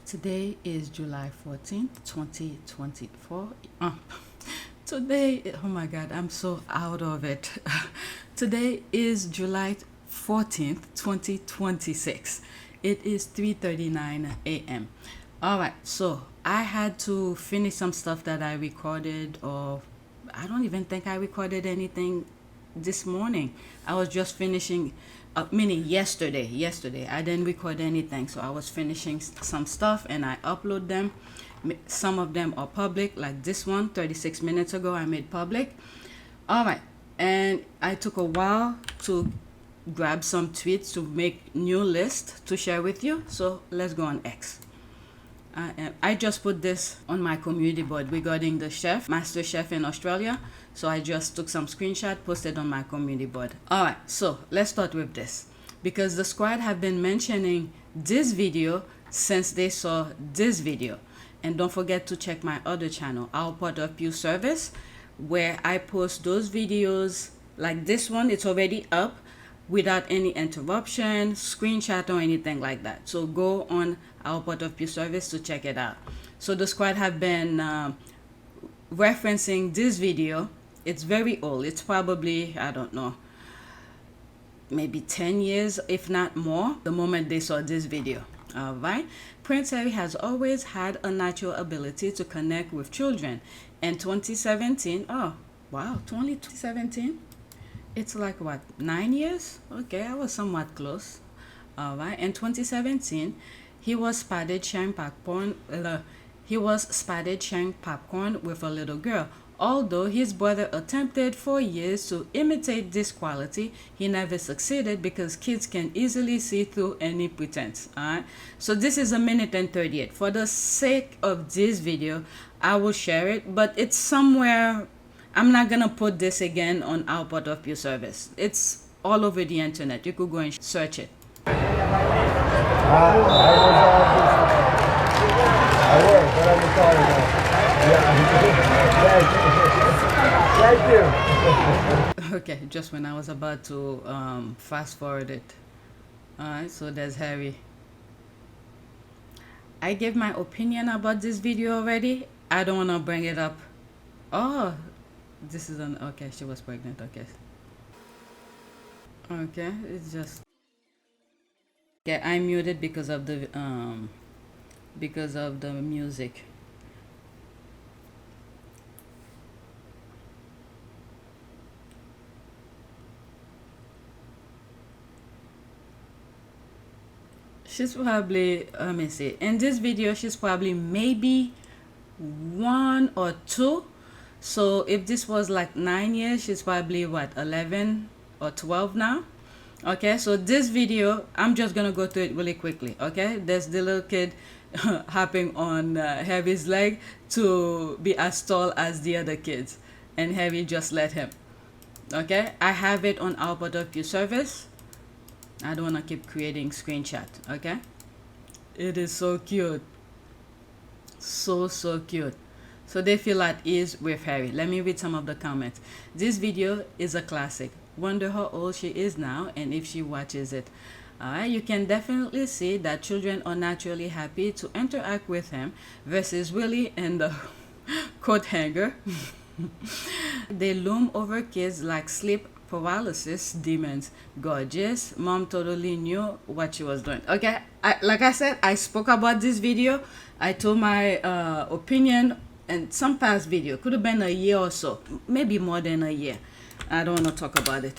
Today is July 14th, 2024. Today, oh my God, I'm so out of it. Today is July 14th, 2026. It is 3:39 a.m. All right, so I had to finish some stuff that I recorded, or I don't even think I recorded anything this morning. I was just finishing, meaning yesterday I didn't record anything, so I was finishing some stuff and I upload them. Some of them are public, like this one 36 minutes ago I made public. All right, and I took a while to grab some tweets to make new list to share with you, so let's go on X. I just put this on my community board regarding the chef, master chef in Australia. So I just took some screenshot, posted on my community board. All right, so let's start with this, because the squad have been mentioning this video since they saw this video. And don't forget to check my other channel, Our Part of You Service, where I post those videos like this one. It's already up without any interruption, screenshot or anything like that. So go on Our Part of You Service to check it out. So the squad have been referencing this video. It's very old. It's probably, I don't know, maybe 10 years, if not more, the moment they saw this video. All right. Prince Harry has always had a natural ability to connect with children. In 2017, oh, wow, 2017? It's like, what, 9 years? Okay, I was somewhat close. All right. In 2017, he was spotted sharing popcorn. Sharing popcorn with a little girl. Although his brother attempted for years to imitate this quality, he never succeeded because kids can easily see through any pretense. Alright, so this is 1:38. For the sake of this video, I will share it, but it's somewhere. I'm not gonna put this again on Our Part of Your Service. It's all over the internet. You could go and search it. I will, but I'm sorry now. Thank you. Okay, just when I was about to fast forward it. Alright, so there's Harry. I gave my opinion about this video already. I don't want to bring it up. Oh, this is an, okay, she was pregnant, okay. Okay, it's just, yeah, I muted because of the music. She's probably, let me see, in this video she's probably maybe 1 or 2. So if this was like 9 years, she's probably what, 11 or 12 now. Okay, so this video, I'm just gonna go through it really quickly. Okay, there's the little kid hopping on Harry's leg to be as tall as the other kids, and Harry just let him. Okay, I have it on Our Part of You Service. I don't want to keep creating screenshot. Okay, it is so cute, so cute. So they feel at ease with Harry. Let me read some of the comments. This video is a classic. Wonder how old she is now and if she watches it. Alright, you can definitely see that children are naturally happy to interact with him versus Willie and the coat hanger. They loom over kids like sleep paralysis demons. Gorgeous. Mom totally knew what she was doing. Okay, like I said, I spoke about this video. I told my opinion in some past video. Could have been a year or so, maybe more than a year. I don't want to talk about it.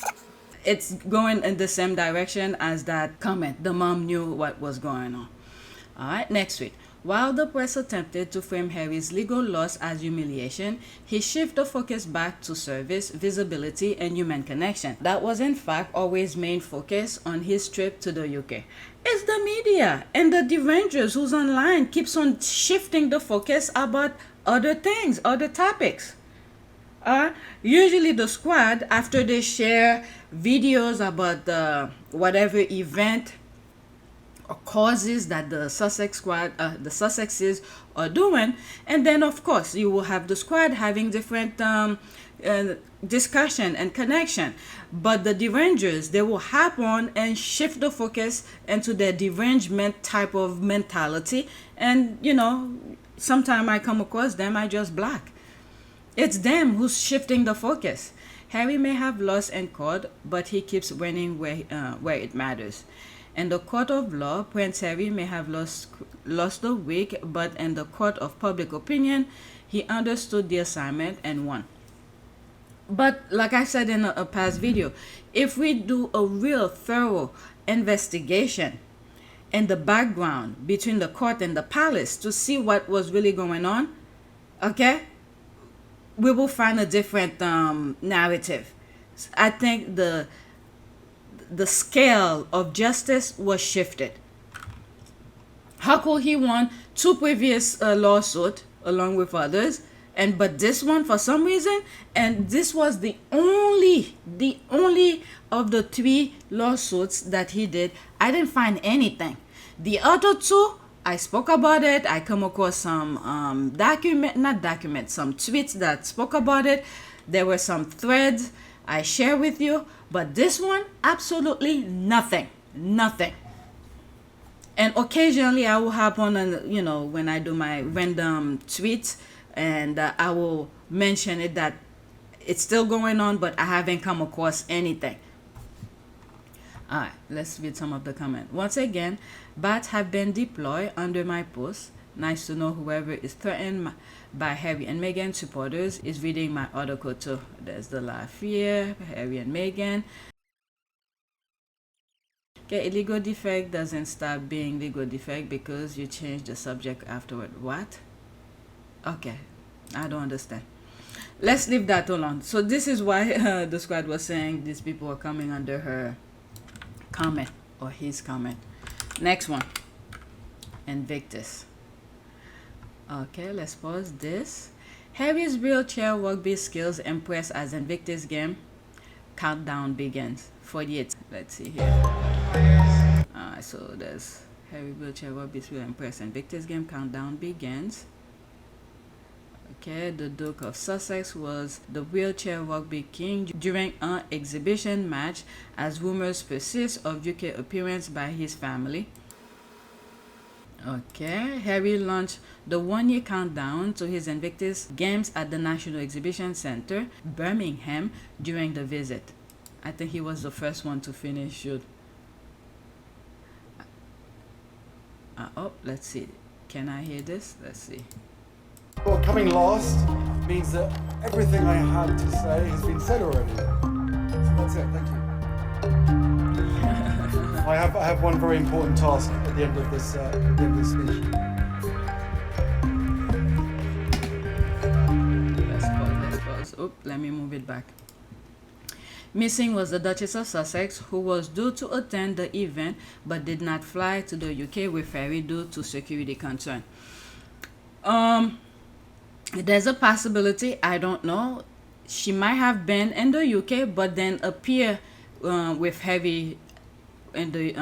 It's going in the same direction as that comment. The mom knew what was going on. All right, next week. While the press attempted to frame Harry's legal loss as humiliation, he shifted the focus back to service, visibility, and human connection. That was in fact always main focus on his trip to the UK. It's the media and the derangers who's online keeps on shifting the focus about other things, other topics. Usually the squad, after they share videos about the whatever event or causes that the Sussex squad, the Sussexes are doing, and then of course you will have the squad having different discussion and connection. But the derangers, they will hop on and shift the focus into their derangement type of mentality, and sometimes I come across them, I just block. It's them who's shifting the focus. Harry may have lost in court, but he keeps winning where it matters. In the court of law, Prince Harry may have lost the week, but in the court of public opinion, he understood the assignment and won. But like I said in a past video, if we do a real thorough investigation in the background between the court and the palace to see what was really going on, okay, we will find a different narrative. I think the scale of justice was shifted. How could he won 2 previous lawsuits along with others, but this one for some reason, and this was the only of the 3 lawsuits that he did, I didn't find anything. The other 2, I spoke about it. I come across some some tweets that spoke about it. There were some threads I share with you, but this one, absolutely nothing. And occasionally I will hop on and when I do my random tweets, and I will mention it that it's still going on, but I haven't come across anything. All right, let's read some of the comments. Once again, bats have been deployed under my post. Nice to know whoever is threatened by Harry and Meghan supporters is reading my article too. There's the laugh here, Harry and Meghan. Okay, illegal defect doesn't stop being legal defect because you change the subject afterward. What? Okay, I don't understand. Let's leave that alone. So this is why the squad was saying these people are coming under her comment or his comment. Next one, Invictus. Okay, let's pause this. Harry's wheelchair rugby skills impress as Invictus game. Countdown begins. 48. Let's see here. So there's Harry wheelchair rugby skill impress Invictus game. Countdown begins. Okay, the Duke of Sussex was the wheelchair rugby king during an exhibition match as rumors persist of UK appearance by his family. Okay, Harry launched the 1-year countdown to his Invictus Games at the National Exhibition Centre, Birmingham, during the visit. I think he was the first one to finish it. Let's see. Can I hear this? Let's see. Well, coming last means that everything I had to say has been said already. So that's it, thank you. I have one very important task at the end of this speech. Let's pause. Oh, let me move it back. Missing was the Duchess of Sussex, who was due to attend the event but did not fly to the UK with Harry due to security concern. There's a possibility, I don't know. She might have been in the UK but then appear with Harry in the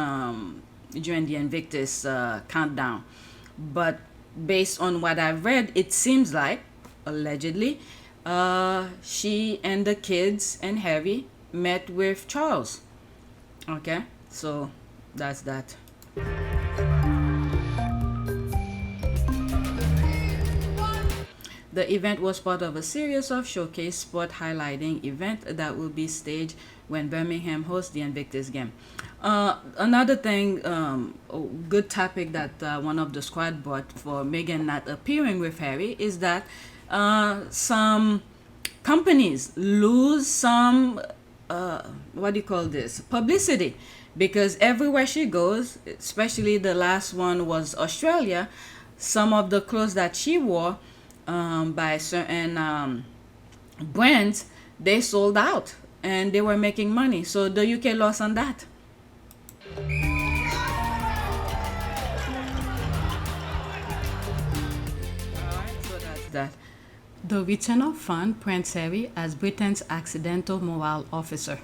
during the Invictus countdown. But based on what I've read, it seems like allegedly she and the kids and Harry met with Charles. Okay, so that's that. The event was part of a series of showcase sport highlighting event that will be staged when Birmingham hosts the Invictus game. Another thing, good topic that one of the squad brought for Meghan not appearing with Harry is that some companies lose some publicity, because everywhere she goes, especially the last one was Australia, some of the clothes that she wore by certain brands, they sold out and they were making money. So the UK lost on that. Alright, so that's that. The return of fun, Prince Harry as Britain's accidental morale officer.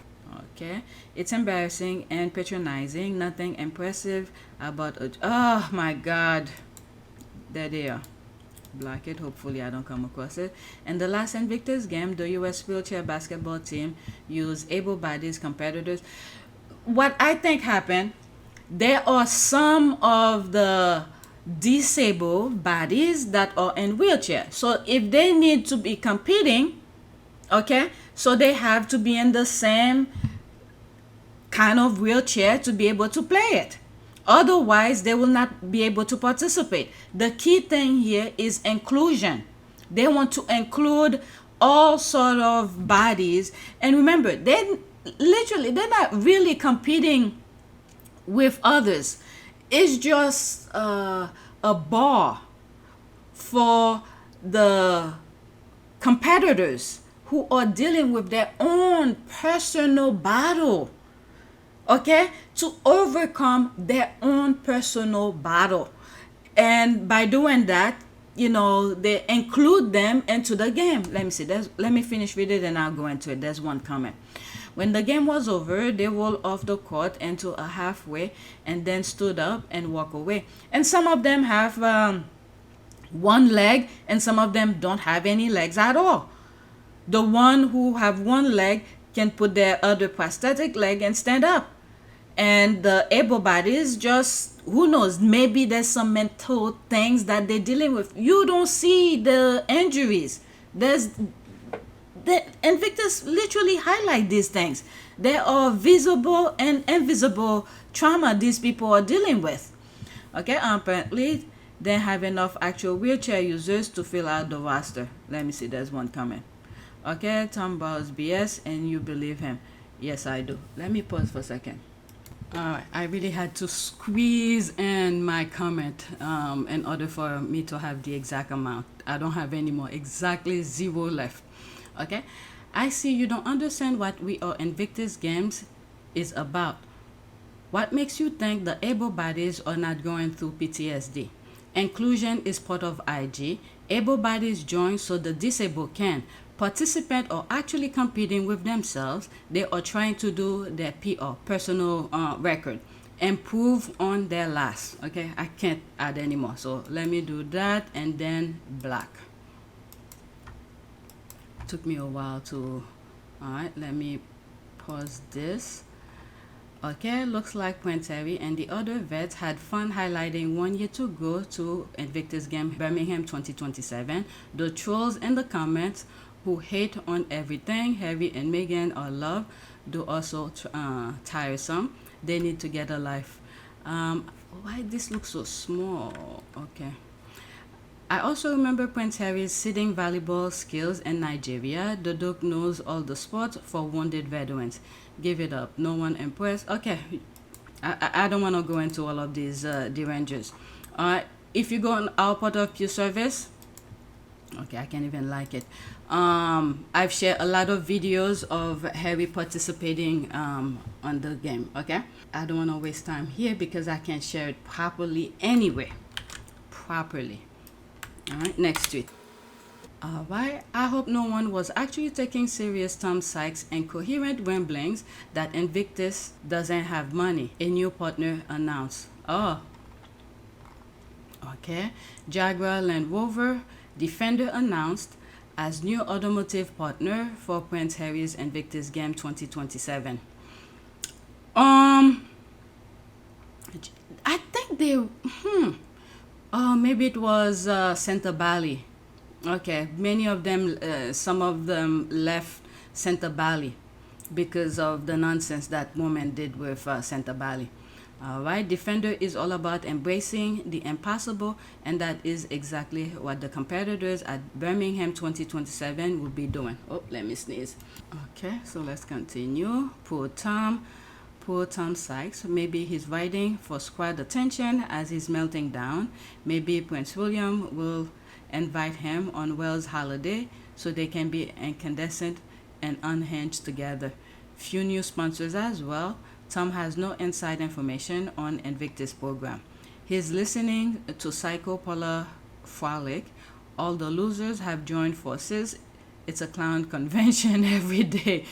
Okay, it's embarrassing and patronizing. Nothing impressive about it. Oh my God, there they are. Block it. Hopefully I don't come across it. In the last Invictus game, the US wheelchair basketball team used able-bodied competitors. What I think happened, there are some of the disabled bodies that are in wheelchair. So if they need to be competing, okay, so they have to be in the same kind of wheelchair to be able to play it. Otherwise, they will not be able to participate. The key thing here is inclusion. They want to include all sort of bodies. And remember, they're not really competing with others. It's just a bar for the competitors who are dealing with their own personal battle, okay, to overcome their own personal battle. And by doing that, you know, they include them into the game. Let me see. Let me finish reading and I'll go into it. There's one comment. When the game was over, they rolled off the court into a halfway and then stood up and walked away. And some of them have one leg and some of them don't have any legs at all. The one who have one leg can put their other prosthetic leg and stand up. And the able bodies just, who knows, maybe there's some mental things that they're dealing with. You don't see the injuries. The Invictus literally highlight these things. There are visible and invisible trauma these people are dealing with. Okay, apparently they have enough actual wheelchair users to fill out the roster. Let me see, there's one comment. Okay, Tom Bowles BS and you believe him. Yes, I do. Let me pause for a second. Alright, I really had to squeeze in my comment in order for me to have the exact amount. I don't have any more, exactly 0 left. Okay, I see you don't understand what we are Invictus Games is about. What makes you think the able bodies are not going through PTSD? Inclusion is part of IG. Able bodies join so the disabled can. Participants are actually competing with themselves. They are trying to do their PR, personal record, improve on their last. Okay, I can't add anymore. So let me do that and then black. Took me a while to, all right, let me pause this. Okay, looks like Prince Harry and the other vets had fun highlighting 1 year to go to Invictus Game Birmingham 2027. The trolls in the comments who hate on everything Harry and Meghan are loved do also tiresome. They need to get a life. Why this looks so small? Okay. I also remember Prince Harry's sitting volleyball skills in Nigeria. The Duke knows all the sports for wounded veterans. Give it up. No one impressed. Okay. I don't want to go into all of these derangers. If you go on our part of Pew Service, okay, I can't even like it. I've shared a lot of videos of Harry participating on the game. Okay, I don't want to waste time here because I can't share it properly anyway. Properly. All right, next tweet. All right, I hope no one was actually taking serious Tom Sykes' incoherent ramblings that Invictus doesn't have money. A new partner announced. Oh, okay. Jaguar Land Rover Defender announced as new automotive partner for Prince Harry's Invictus Game 2027. I think they maybe it was Santa Bali. Okay, many of them, some of them left Santa Bali because of the nonsense that woman did with Santa Bali. Alright, Defender is all about embracing the impossible, and that is exactly what the competitors at Birmingham 2027 will be doing. Oh, let me sneeze. Okay, so let's continue. Poor Tom. Poor Tom Sykes. Maybe he's riding for squad attention as he's melting down. Maybe Prince William will invite him on Wales holiday so they can be incandescent and unhinged together. Few new sponsors as well. Tom has no inside information on Invictus program. He's listening to Psychopolar Frolic. All the losers have joined forces. It's a clown convention every day.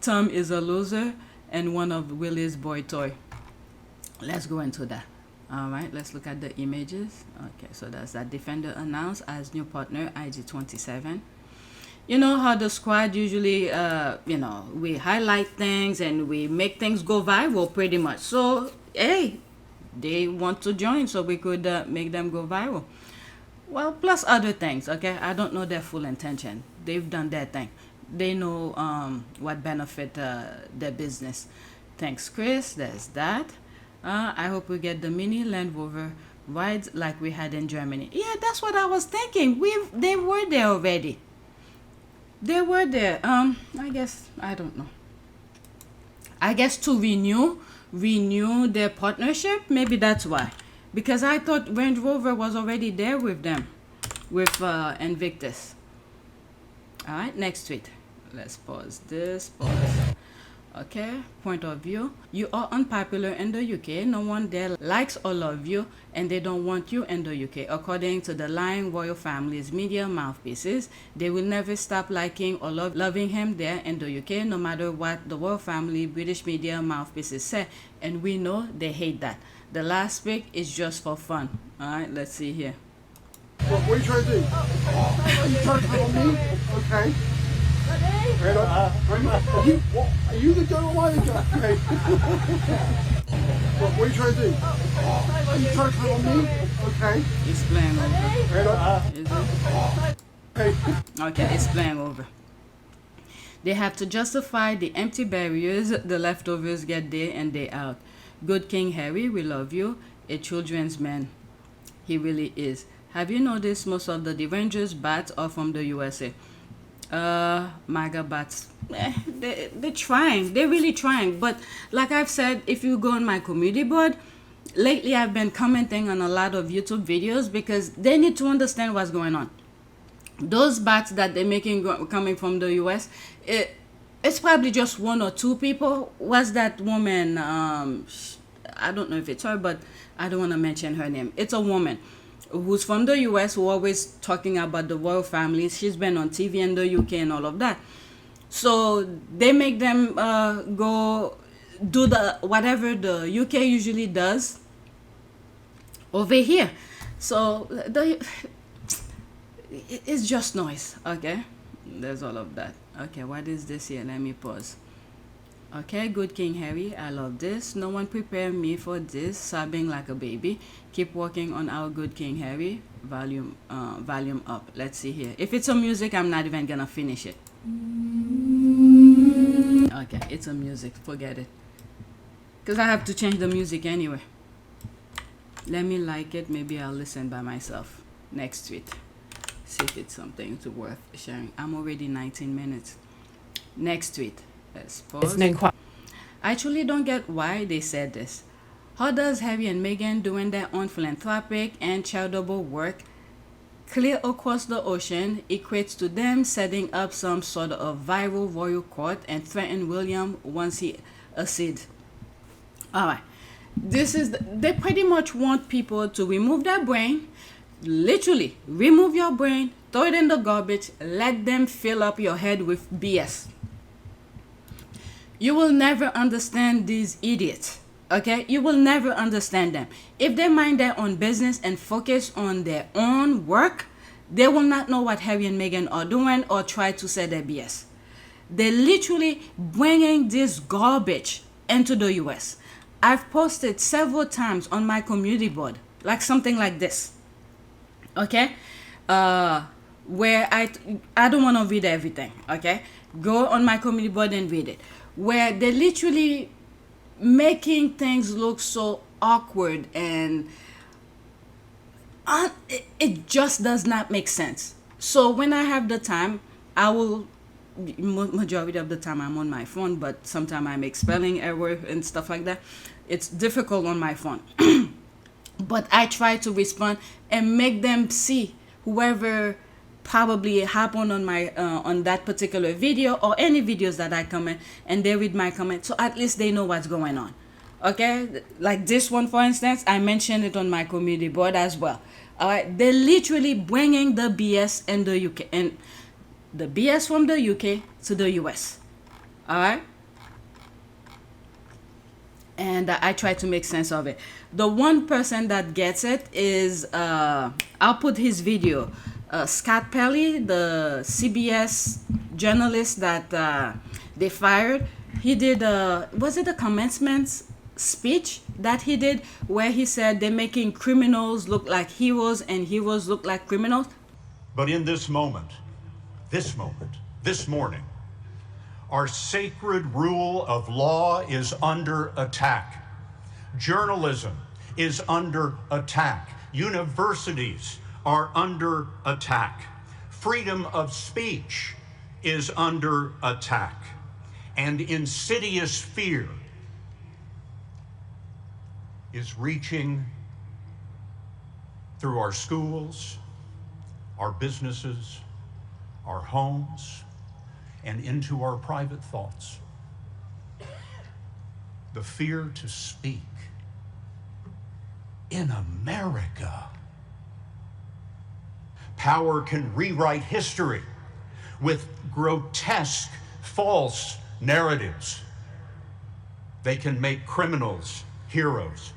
Tom is a loser and one of Willie's boy toy. Let's go into that. All right, let's look at the images. Okay, so that's that. Defender announced as new partner IG27. You know how the squad usually, we highlight things and we make things go viral pretty much. So, hey, they want to join so we could make them go viral. Well, plus other things, okay? I don't know their full intention. They've done their thing. They know what benefit their business. Thanks, Chris. There's that. I hope we get the mini Land Rover rides like we had in Germany. Yeah, that's what I was thinking. They were there already. They were there. I guess, I don't know. I guess to renew their partnership. Maybe that's why. Because I thought Range Rover was already there with them, with Invictus. All right, next tweet. Let's pause this. Pause. Okay, point of view. You are unpopular in the UK. No one there likes or loves you, and they don't want you in the UK. According to the lying royal family's media mouthpieces, they will never stop liking or loving him there in the UK, no matter what the royal family British media mouthpieces say. And we know they hate that. The last pick is just for fun. All right, let's see here. What are you trying to do? Are you trying to put on me? Okay. Are you the girl or am I the girl? Okay. What are you trying to do? Are you trying to put on me? Okay. It's playing over. Is it? Okay. Okay, it's playing over. They have to justify the empty barriers the leftovers get day in, day out. Good King Harry, we love you. A children's man. He really is. Have you noticed most of the Rangers bats are from the USA? MAGA bats. They're trying. They're really trying. But like I've said, if you go on my community board, lately I've been commenting on a lot of YouTube videos because they need to understand what's going on. Those bats that they're making coming from the US, it's probably just one or two people. Was that woman? I don't know if it's her, but I don't want to mention her name. It's a woman who's from the US who always talking about the royal families. She's been on TV in the UK and all of that. So they make them go do the whatever the UK usually does over here. So it's just noise. Okay, there's all of that. Okay, what is this here? Let me pause. Okay, Good King Harry, I love this. No one prepared me for this. Sobbing like a baby. Keep working on our Good King Harry. Volume up. Let's see here. If it's a music, I'm not even gonna finish it. Okay, it's a music. Forget it. Because I have to change the music anyway. Let me like it. Maybe I'll listen by myself. Next tweet. See if it's something to worth sharing. I'm already 19 minutes. Next tweet. Let's pause. I truly don't get why they said this. How does Harry and Meghan doing their own philanthropic and charitable work clear across the ocean equates to them setting up some sort of viral royal court and threaten William once he accedes? All right. They pretty much want people to remove their brain, literally remove your brain, throw it in the garbage, let them fill up your head with BS. You will never understand these idiots, okay? You will never understand them. If they mind their own business and focus on their own work, they will not know what Harry and Meghan are doing or try to say their BS. They're literally bringing this garbage into the US. I've posted several times on my community board, like something like this, okay? Where I don't want to read everything, okay? Go on my community board and read it. Where they're literally making things look so awkward and it just does not make sense. So when I have the time, I will majority of the time I'm on my phone, but sometimes I make spelling error and stuff like that. It's difficult on my phone. But I try to respond and make them see whoever probably happened on my on that particular video or any videos that I comment, and they read my comment, so at least they know what's going on. Okay, like this one, for instance, I mentioned it on my community board as well. All right, they're literally bringing the BS in the UK, and the BS from the UK to the US. All right, and I try to make sense of it. The one person that gets it is I'll put his video. Scott Pelley, the CBS journalist that they fired, he did was it a commencement speech that he did where he said they're making criminals look like heroes and heroes look like criminals. But in this moment, this morning, our sacred rule of law is under attack. Journalism is under attack. Universities are under attack. Freedom of speech is under attack. And insidious fear is reaching through our schools, our businesses, our homes, and into our private thoughts. The fear to speak in America. Power can rewrite history with grotesque, false narratives. They can make criminals heroes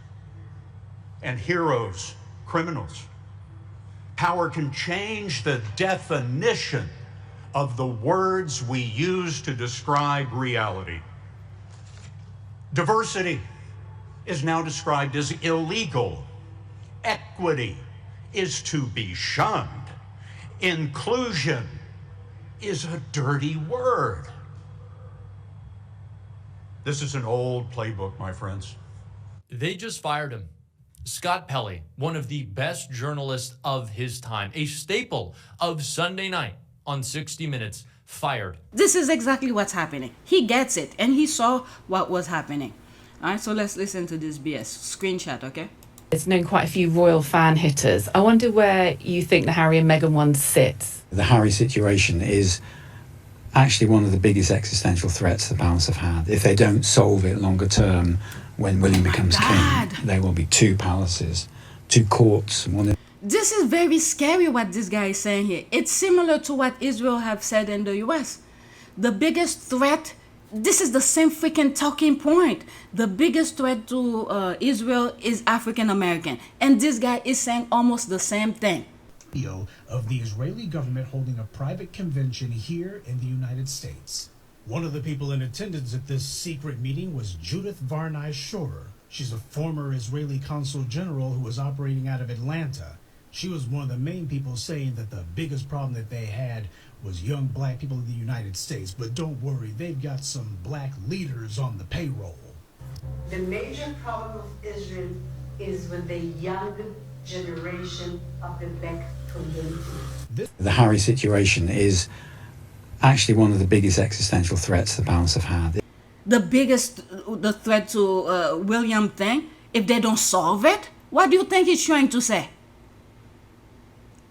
and heroes criminals. Power can change the definition of the words we use to describe reality. Diversity is now described as illegal. Equity is to be shunned. Inclusion is a dirty word. This is an old playbook, my friends. They just fired him. Scott Pelley, one of the best journalists of his time, a staple of Sunday night on 60 Minutes, fired. This is exactly what's happening. He gets it, and he saw what was happening. All right, so let's listen to this BS. Screenshot, okay? It's known quite a few royal fan hitters. I wonder where you think the Harry and Meghan one sits. The Harry situation is actually one of the biggest existential threats the palace have had. If they don't solve it longer term, when William becomes king, there will be two palaces, two courts. This is very scary what this guy is saying here. It's similar to what Israel have said in the US. The biggest threat, this is the same freaking talking point. The biggest threat to Israel is African American. And this guy is saying almost the same thing. Of the Israeli government holding a private convention here in the United States. One of the people in attendance at this secret meeting was Judith Varnai Shorer. She's a former Israeli consul general who was operating out of Atlanta. She was one of the main people saying that the biggest problem that they had was young black people in the United States. But don't worry, they've got some black leaders on the payroll. The major problem of Israel is with the young generation of the black community. The Harry situation is actually one of the biggest existential threats the palace have had. The threat to William thing, if they don't solve it, what do you think he's trying to say?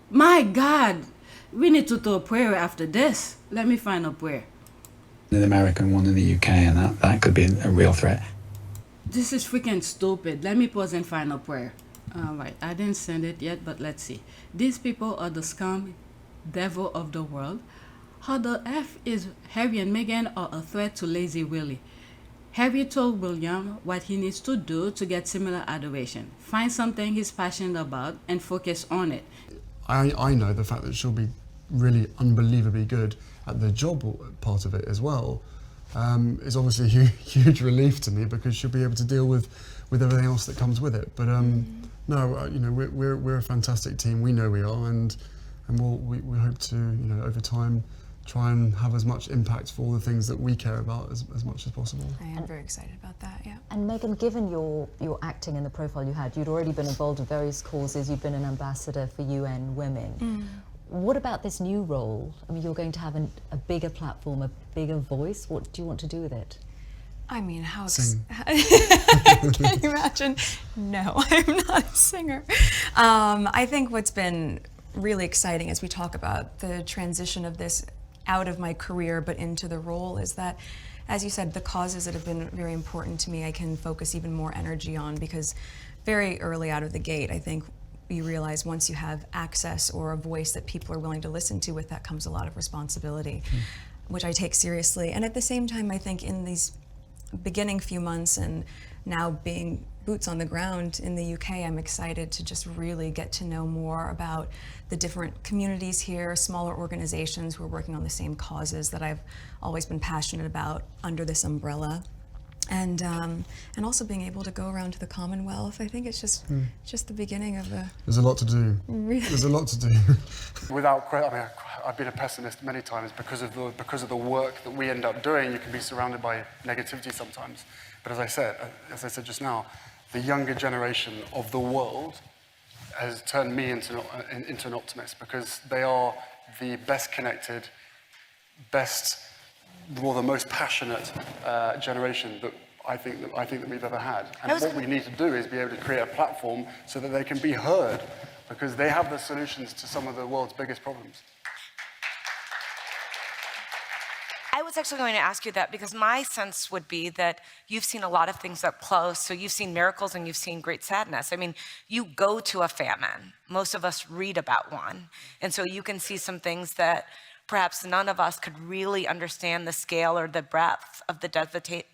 My God, we need to do a prayer after this. Let me find a prayer. An American one in the UK, and that could be a real threat. This is freaking stupid. Let me pause and find a prayer. All right, I didn't send it yet, but let's see. These people are the scum devil of the world. How the F is Harry and Meghan are a threat to Lazy Willie. Harry told William what he needs to do to get similar adoration. Find something he's passionate about and focus on it. I know the fact that she'll be really unbelievably good at the job part of it as well is obviously a huge relief to me, because she'll be able to deal with everything else that comes with it. But no, you know, we're a fantastic team. We know we are, and we hope to, you know, over time, try and have as much impact for all the things that we care about as much as possible. I am very excited about that, yeah. And Meghan, given your acting and the profile you had, you'd already been involved in various causes, you'd been an ambassador for UN Women. What about this new role? I mean, you're going to have a bigger platform, a bigger voice. What do you want to do with it? I mean, how... Sing. Can you imagine? No, I'm not a singer. I think what's been really exciting as we talk about the transition of this out of my career but into the role is that, as you said, the causes that have been very important to me I can focus even more energy on, because very early out of the gate, I think you realize once you have access or a voice that people are willing to listen to, with that comes a lot of responsibility, which I take seriously. And at the same time, I think in these beginning few months and now being boots on the ground in the UK, I'm excited to just really get to know more about the different communities here, smaller organizations who are working on the same causes that I've always been passionate about under this umbrella. And also being able to go around to the Commonwealth. I think it's just the beginning of a... There's a lot to do. Really? There's a lot to do. Without credit, I mean, I've been a pessimist many times because of the work that we end up doing. You can be surrounded by negativity sometimes. But as I said just now, the younger generation of the world has turned me into an optimist, because they are the best connected, the most passionate generation that I think that we've ever had. And what we need to do is be able to create a platform so that they can be heard, because they have the solutions to some of the world's biggest problems. I was actually going to ask you that, because my sense would be that you've seen a lot of things up close. So you've seen miracles and you've seen great sadness. I mean, you go to a famine. Most of us read about one. And so you can see some things that perhaps none of us could really understand the scale or the breadth of the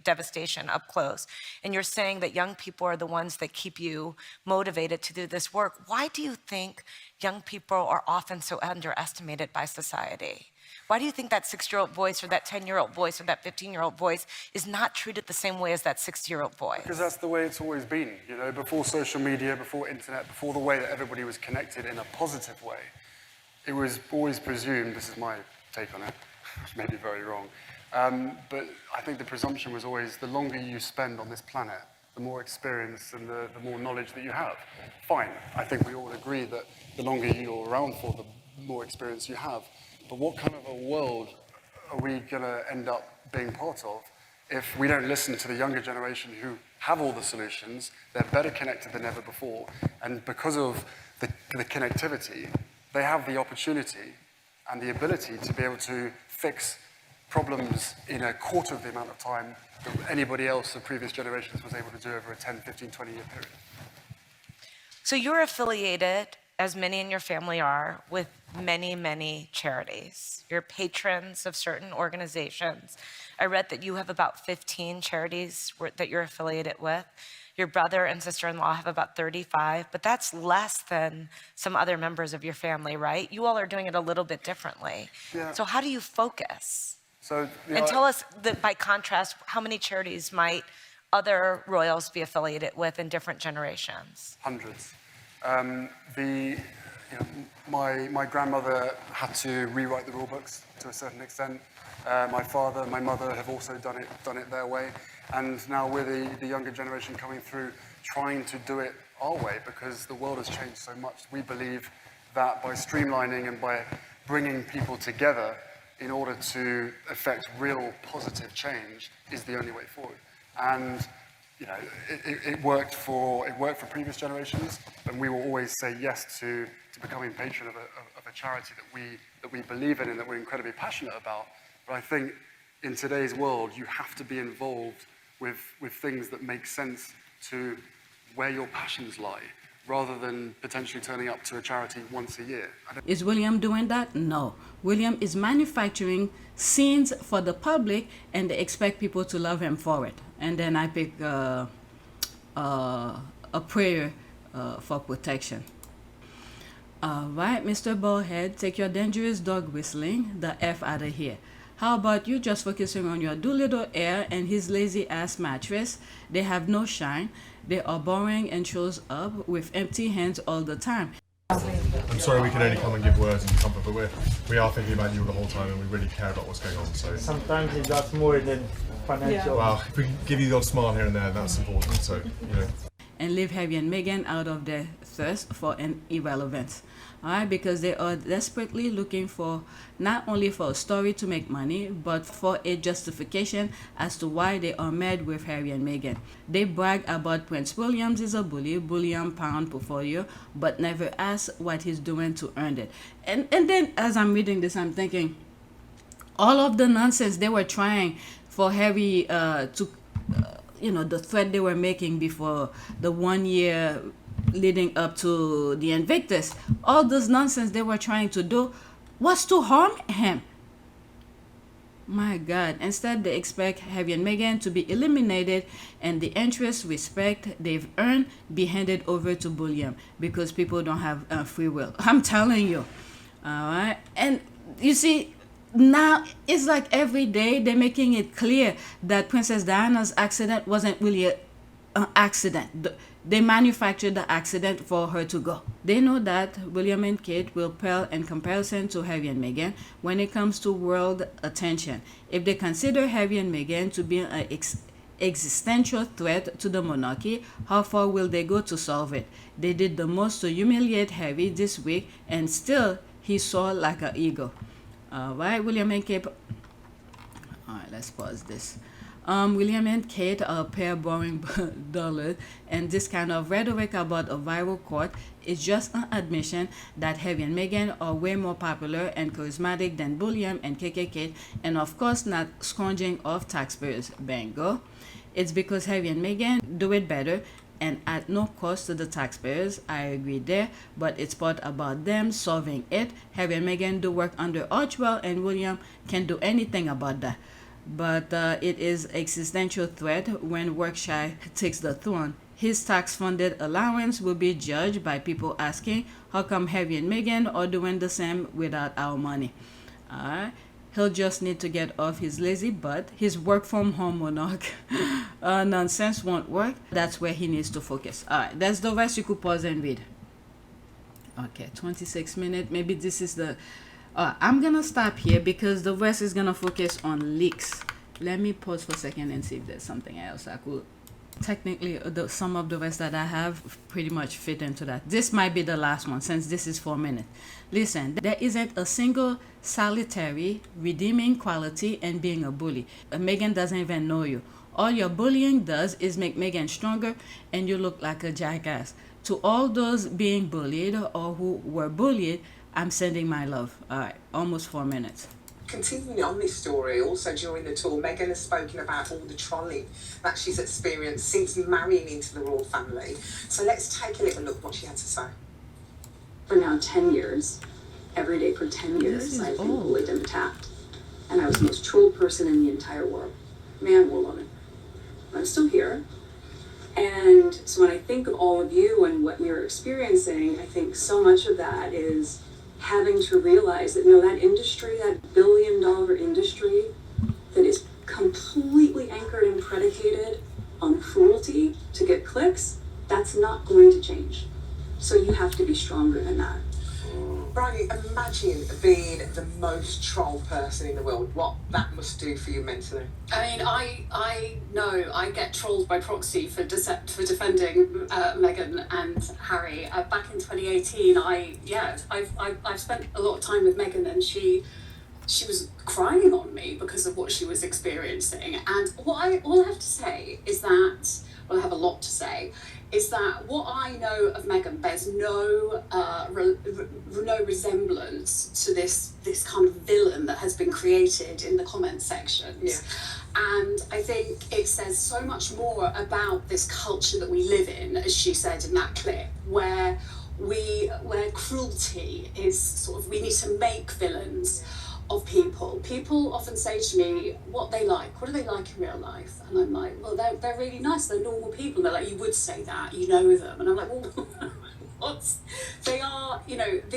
devastation up close. And you're saying that young people are the ones that keep you motivated to do this work. Why do you think young people are often so underestimated by society? Why do you think that 6-year-old voice or that 10-year-old voice or that 15-year-old voice is not treated the same way as that 60-year-old voice? Because that's the way it's always been, you know, before social media, before internet, before the way that everybody was connected in a positive way. It was always presumed, this is my take on it, which may be very wrong, but I think the presumption was always the longer you spend on this planet, the more experience and the more knowledge that you have. Fine, I think we all agree that the longer you're around for, the more experience you have. But what kind of a world are we going to end up being part of if we don't listen to the younger generation who have all the solutions? They're better connected than ever before, and because of the connectivity, they have the opportunity and the ability to be able to fix problems in a quarter of the amount of time that anybody else of previous generations was able to do over a 10, 15, 20-year period. So you're affiliated, as many in your family are, with many, many charities. You're patrons of certain organizations. I read that you have about 15 charities that you're affiliated with. Your brother and sister-in-law have about 35, but that's less than some other members of your family, right? You all are doing it a little bit differently. Yeah. So how do you focus? So, you And know, tell us, that by contrast, how many charities might other royals be affiliated with in different generations? Hundreds. My grandmother had to rewrite the rule books to a certain extent. My father, my mother have also done it their way. And now we're the younger generation coming through, trying to do it our way, because the world has changed so much. We believe that by streamlining and by bringing people together in order to effect real positive change is the only way forward. And you know, it worked for previous generations, and we will always say yes to becoming patron of a charity that we believe in and that we're incredibly passionate about. But I think in today's world, you have to be involved with things that make sense to where your passions lie, rather than potentially turning up to a charity once a year. Is William doing that? No. William is manufacturing scenes for the public, and they expect people to love him for it. And then I pick a prayer for protection. All right, Mr. Ballhead, take your dangerous dog whistling the F out of here. How about you just focusing on your Doolittle air and his lazy ass mattress? They have no shine. They are boring and shows up with empty hands all the time. I'm sorry we can only come and give words and comfort, but we are thinking about you the whole time, and we really care about what's going on. So sometimes it's just more than financial. Well, if we can give you the odd smile here and there, that's important. So, you know. And leave Harry and Meghan out of their thirst for an irrelevance. all right, because they are desperately looking for not only for a story to make money, but for a justification as to why they are mad with Harry and Meghan. They brag about Prince William is a bullion pound portfolio, but never ask what he's doing to earn it. And then as I'm reading this, I'm thinking, all of the nonsense they were trying for Harry to, the threat they were making before the 1 year leading up to the Invictus, all this nonsense they were trying to do was to harm him. My God. Instead, they expect Harry and Meghan to be eliminated and the interest, respect they've earned be handed over to bullion because people don't have free will. I'm telling you. All right. And you see, now it's like every day they're making it clear that Princess Diana's accident wasn't really an accident. They manufactured the accident for her to go. They know that William and Kate will pale in comparison to Harry and Meghan when it comes to world attention. If they consider Harry and Meghan to be an existential threat to the monarchy, how far will they go to solve it? They did the most to humiliate Harry this week, and still he saw like an ego. Right, William and Kate. All right, let's pause this. William and Kate are a pair borrowing dollars, and this kind of rhetoric about a viral court is just an admission that Harry and Meghan are way more popular and charismatic than William and KKK, and of course not scrounging off taxpayers. Bingo. It's because Harry and Meghan do it better and at no cost to the taxpayers. I agree there, but it's part about them solving it. Harry and Meghan do work under Archwell, and William can't do anything about that. But it is existential threat when Yorkshire takes the throne. His tax-funded allowance will be judged by people asking, how come Harry and Meghan are doing the same without our money? He'll just need to get off his lazy butt. His work-from-home monarch nonsense won't work. That's where he needs to focus. All right, that's the rest. You could pause and read. Okay, 26 minutes. Maybe this is the... I'm gonna stop here because the rest is gonna focus on leaks. Let me pause for a second and see if there's something else I could. Technically, some of the rest that I have pretty much fit into that. This might be the last one since this is 4 minutes. Listen, there isn't a single solitary redeeming quality in being a bully. Meghan doesn't even know you. All your bullying does is make Meghan stronger and you look like a jackass. To all those being bullied or who were bullied, I'm sending my love. All right, almost 4 minutes. Continuing on this story, also during the tour, Meghan has spoken about all the trolling that she's experienced since marrying into the royal family. So let's take a little look at what she had to say. For now 10 years, every day for 10 years, I've been bullied and attacked. And I was the most trolled person in the entire world. Man or woman. I'm still here. And so when I think of all of you and what we were experiencing, I think so much of that is having to realize that, that industry, that billion-dollar industry that is completely anchored and predicated on cruelty to get clicks, that's not going to change. So you have to be stronger than that. Bridie, imagine being the most trolled person in the world. What that must do for you mentally. I mean, I know I get trolled by proxy for defending Meghan and Harry. Back in 2018, I've spent a lot of time with Meghan, and she was crying on me because of what she was experiencing. And all I have to say is that, well, I have a lot to say, is that what I know of Meghan bears no resemblance to this kind of villain that has been created in the comment sections. Yeah. And I think it says so much more about this culture that we live in, as she said in that clip, where cruelty is sort of, we need to make villains of people. People often say to me what they like. What do they like in real life? And I'm like, well, they're really nice. They're normal people. And they're like, you would say that. You know them. And I'm like, well, what? They are. It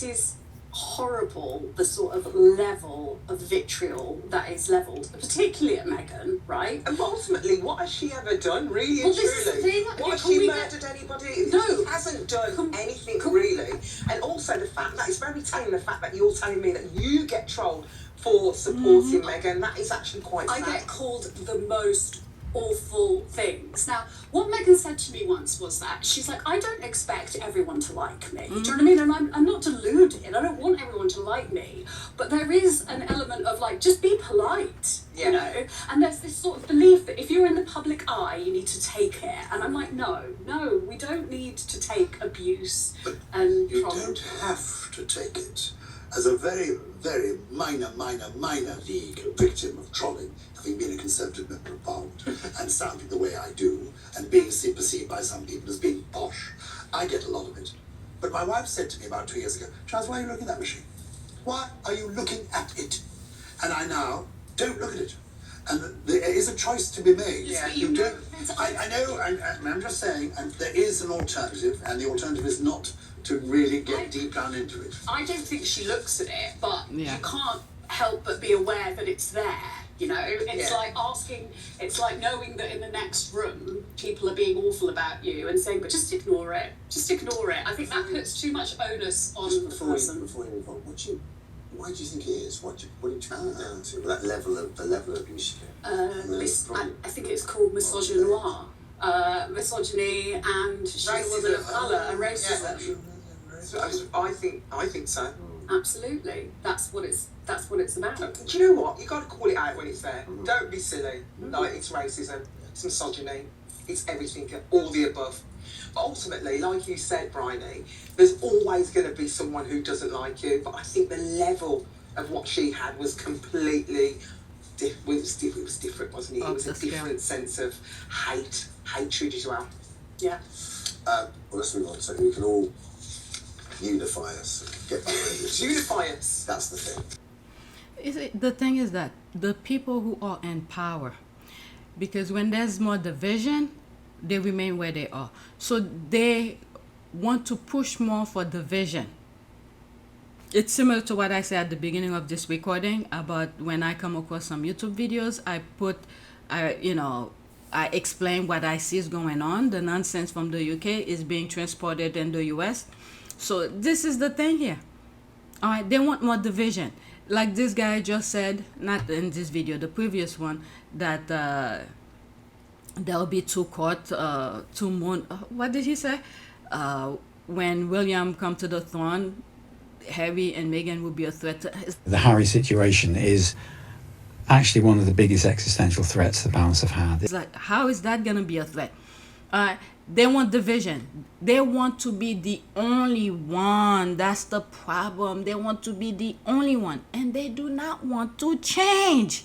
is horrible, the sort of level of vitriol that is levelled, particularly at Meghan, right? And ultimately, what has she ever done, really well, and truly? This is the thing. What, has she murdered anybody? No. She hasn't done anything, really. And also the fact that, it's very telling, the fact that you're telling me that you get trolled for supporting Meghan, that is actually quite sad. I get called the most awful things. Now, what Meghan said to me once was that she's like, I don't expect everyone to like me. Do you know what I mean? And I'm not deluded. I don't want everyone to like me. But there is an element of like, just be polite, you know? And there's this sort of belief that if you're in the public eye, you need to take it. And I'm like, no, we don't need to take abuse and You trauma. don't have to take it. As a very, very minor league victim of trolling, having been a Conservative member of Parliament and sounding the way I do, and being perceived by some people as being posh, I get a lot of it. But my wife said to me about 2 years ago, Charles, why are you looking at that machine? Why are you looking at it? And I now don't look at it. And there is a choice to be made. Yeah, You don't. I know, and I'm just saying, and there is an alternative, and the alternative is not to really get deep down into it. I don't think she looks at it, but Yeah. you can't help but be aware that it's there. You know, it's like it's like knowing that in the next room people are being awful about you and saying, but just ignore it. I think that puts too much onus on the person. Before you move on, why do you think it is? What do you chat it down to? The level of abuse. I think it's called misogynoir. Misogyny and she's a woman of colour and racism. I think so. Absolutely. That's what it's about. Do you know what? You got to call it out when it's there. Don't be silly. Like, it's racism, it's misogyny, it's everything, all the above. But ultimately, like you said, Bryony, there's always going to be someone who doesn't like you. But I think the level of what she had was completely different. It was different, wasn't it? It was a different sense of hatred as well. Yeah. Well, let's move on so we can all unify us and get back to this. Unify us. That's the thing. The thing is that the people who are in power, because when there's more division, they remain where they are. So they want to push more for division. It's similar to what I said at the beginning of this recording about when I come across some YouTube videos, I explain what I see is going on. The nonsense from the UK is being transported in the US. So this is the thing here. All right, they want more division. Like this guy just said, not in this video, the previous one, that there'll be two court, what did he say? When William come to the throne, Harry and Meghan will be a threat to his... The Harry situation is actually one of the biggest existential threats the palace have had. It's like, how is that going to be a threat? They want division. They want to be the only one. That's the problem. They want to be the only one. And they do not want to change.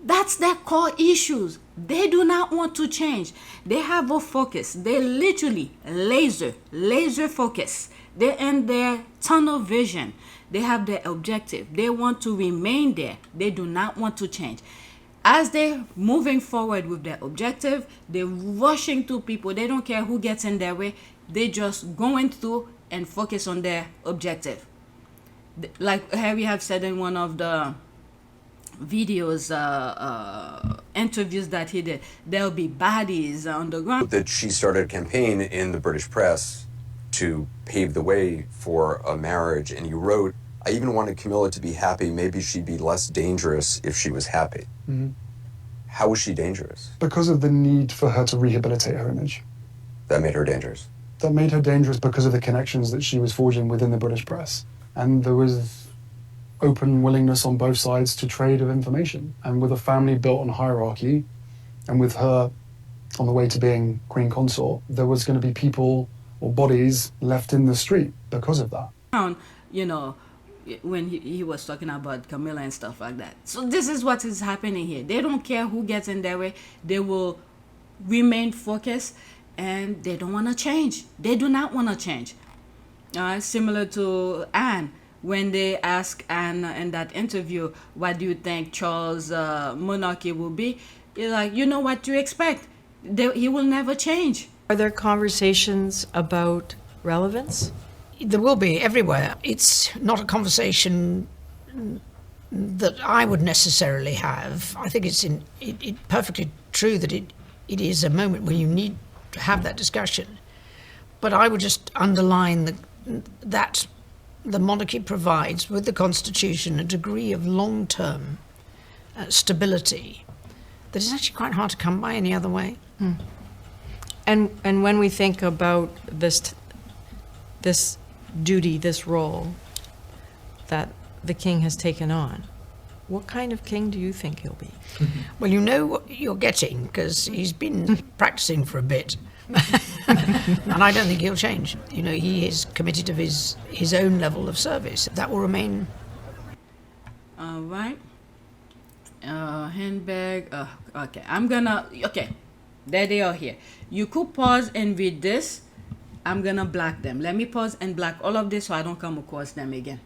That's their core issues. They do not want to change. They have a focus. They literally laser focus. They're in their tunnel vision. They have their objective. They want to remain there. They do not want to change. As they're moving forward with their objective, they're rushing through people. They don't care who gets in their way. They're just going through and focus on their objective. Like Harry have said in one of the videos, interviews that he did, there'll be bodies on the ground. That she started a campaign in the British press to pave the way for a marriage, and you wrote, I even wanted Camilla to be happy. Maybe she'd be less dangerous if she was happy. Mm-hmm. How was she dangerous? Because of the need for her to rehabilitate her image. That made her dangerous. That made her dangerous because of the connections that she was forging within the British press. And there was open willingness on both sides to trade of information. And with a family built on hierarchy, and with her on the way to being Queen Consort, there was going to be people or bodies left in the street because of that. You know, when he was talking about Camilla and stuff like that. So this is what is happening here. They don't care who gets in their way. They will remain focused, and they don't want to change. They do not want to change. Similar to Anne, when they ask Anne in that interview, what do you think Charles' monarchy will be? You're like, you know what you expect. He will never change. Are there conversations about relevance? There will be everywhere. It's not a conversation that I would necessarily have. I think it's perfectly true that it is a moment where you need to have that discussion. But I would just underline that the monarchy provides, with the Constitution, a degree of long-term stability that it's actually quite hard to come by any other way. And when we think about this duty, this role that the king has taken on, what kind of king do you think he'll be? Well, you know what you're getting because he's been practicing for a bit. And I don't think he'll change. You know, he is committed of his own level of service. That will remain. All right. Handbag. Okay. Okay. There they are here. You could pause and read this. I'm gonna black them. Let me pause and black all of this so I don't come across them again.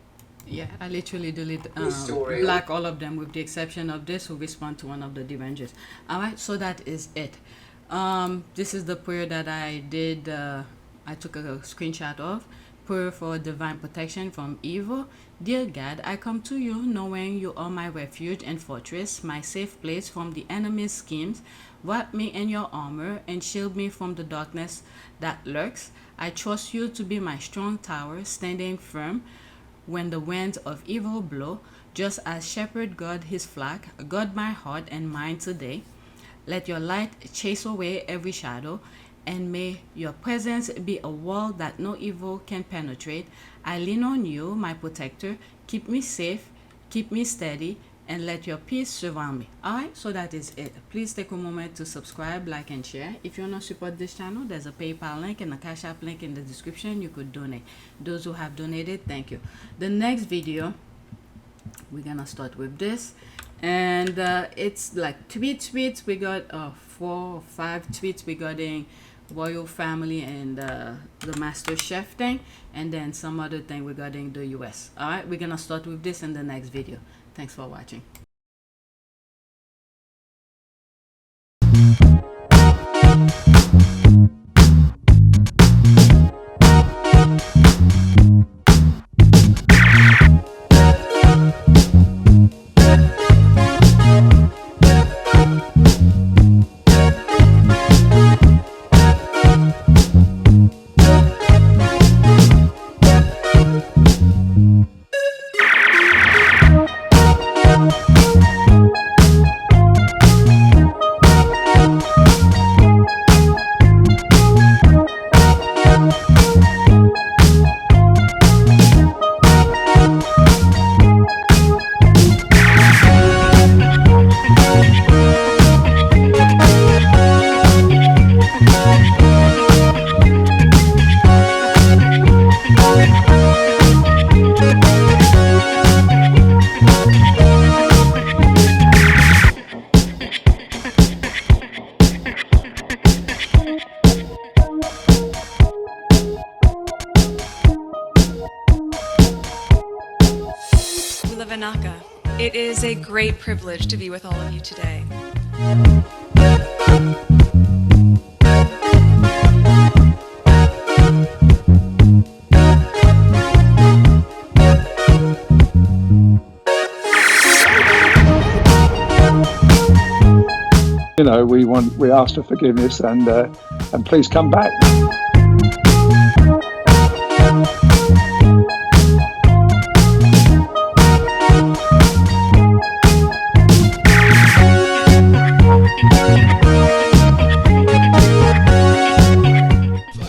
Yeah, I literally delete, black all of them with the exception of this who respond to one of the derangers. All right, so that is it. This is the prayer that I did. I took a screenshot of. Prayer for divine protection from evil. Dear God, I come to you knowing you are my refuge and fortress, my safe place from the enemy's schemes. Wrap me in your armor and shield me from the darkness that lurks. I trust you to be my strong tower, standing firm when the winds of evil blow. Just as shepherd guard his flock, guard my heart and mind today. Let your light chase away every shadow, and may your presence be a wall that no evil can penetrate. I lean on you, my protector. Keep me safe, keep me steady, and let your peace surround me. Alright, so that is it. Please take a moment to subscribe, like, and share. If you want to support this channel, there's a PayPal link and a Cash App link in the description. You could donate. Those who have donated, thank you. The next video, we're gonna start with this. And it's like tweets. We got 4 or 5 tweets regarding royal family and the master chef thing, and then some other thing regarding the US. All right, we're gonna start with this in the next video. Thanks for watching. It is a great privilege to be with all of you today. You know, we ask for forgiveness and please come back.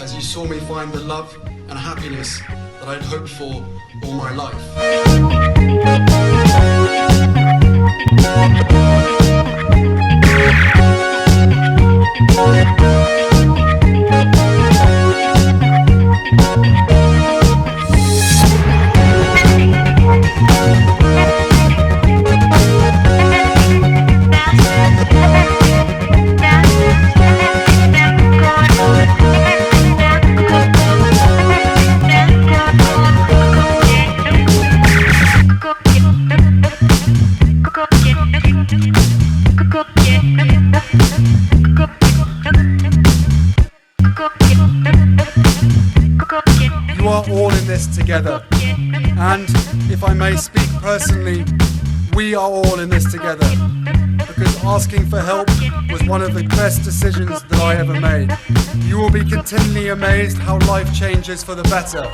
As you saw me find the love and happiness that I'd hoped for all my life. You are all in this together, and if I may speak personally, we are all in this together, because asking for help was one of the best decisions that I ever made. You will be continually amazed how life changes for the better.